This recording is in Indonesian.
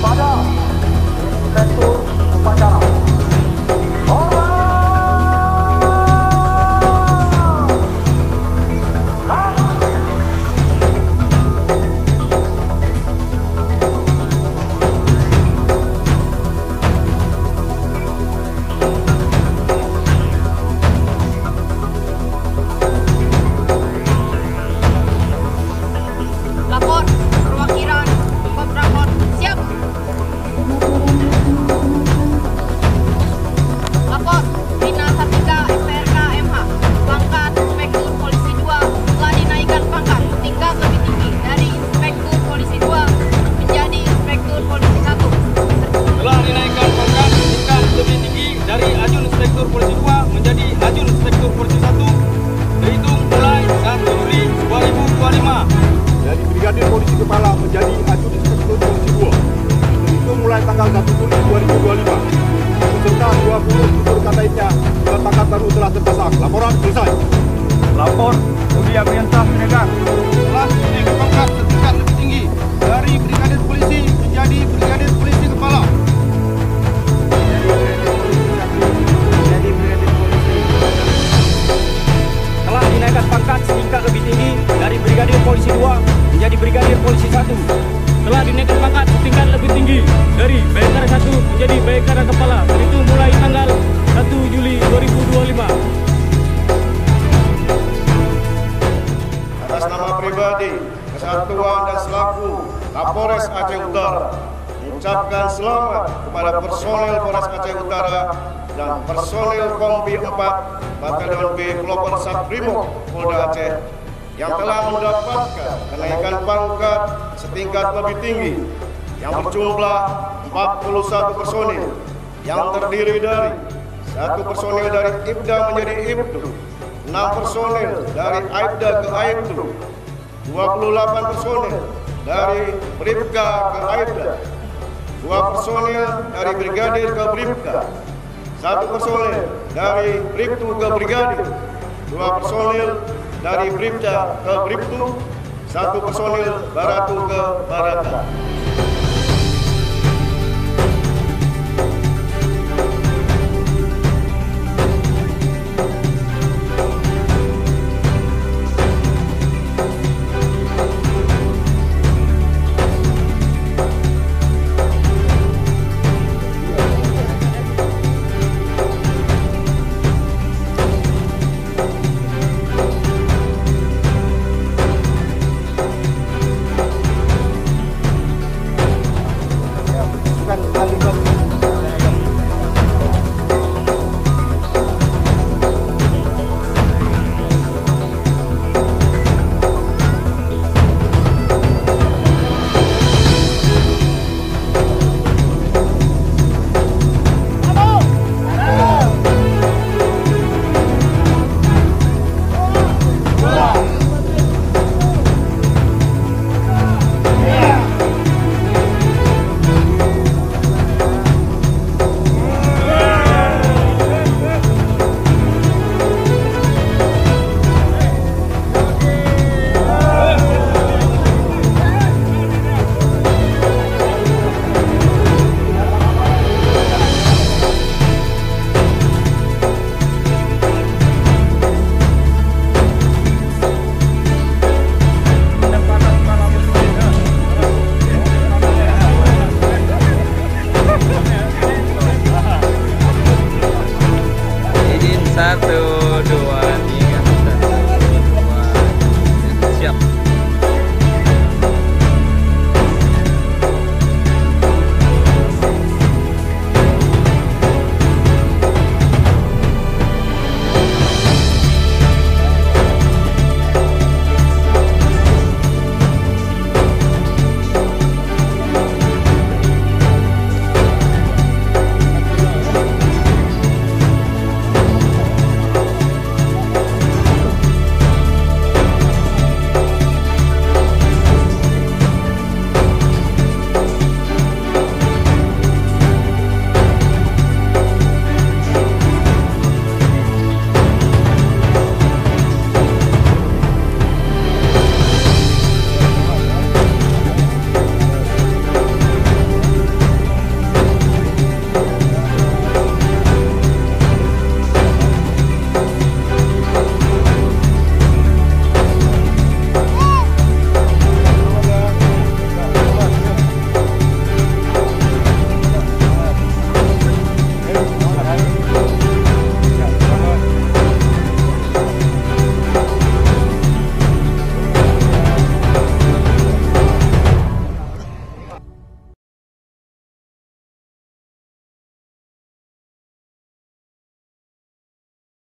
kepada Inspektur Upacara. Lapor perwakilan Kopramot siap. Lapor Dinas Sartika SPRK MH pangkat Inspektur Polisi 2 telah dinaikkan pangkat tingkat lebih tinggi dari Inspektur Polisi 2 menjadi Inspektur Polisi 1. Telah dinaikkan pangkat tingkat lebih tinggi dari Ajun Inspektur Polisi 2 menjadi Ajun Inspektur Polisi 1 terhitung mulai 1 Juli 2025. Dari Brigadir Polisi Kepala menjadi Ajun Inspektur Polisi 2 terhitung mulai tanggal 1 Juli 2025 serta 20 struktur lainnya dan pangkat baru telah terpasang. Laporan selesai. Lapor Budi Apriansah Siregar Telah dinaikkan pangkat setingkat lebih tinggi dari Brigadir Polisi menjadi Brigadir Polisi Kepala. telah dinaikkan pangkat setingkat lebih tinggi dari Brigadir Polisi 2 menjadi Brigadir Polisi 1. Telah dinaikkan pangkat setingkat lebih tinggi dari Bayangkara 1 menjadi Bayangkara Kepala terhitung mulai tanggal 1 Juli 2025. Atas nama pribadi, kesatuan dan selaku Kapolres Aceh Utara mengucapkan selamat kepada personel Polres Aceh Utara dan personel Kompi 4 Batalion B Pelopor Satrimob Polda Aceh yang telah mendapatkan kenaikan pangkat setingkat lebih tinggi yang berjumlah 41 personil yang terdiri dari 1 personil dari IPDA menjadi IPDU, 6 personil dari AIPDA ke AIPDU, 28 personil dari Bribka ke AIPDA, 2 personil dari Brigadir ke Bribka, 1 personil dari Bribtu ke Brigadir, 2 personil dari Bribda ke Bribtu, 1 personil Baratu ke Barata. Satu.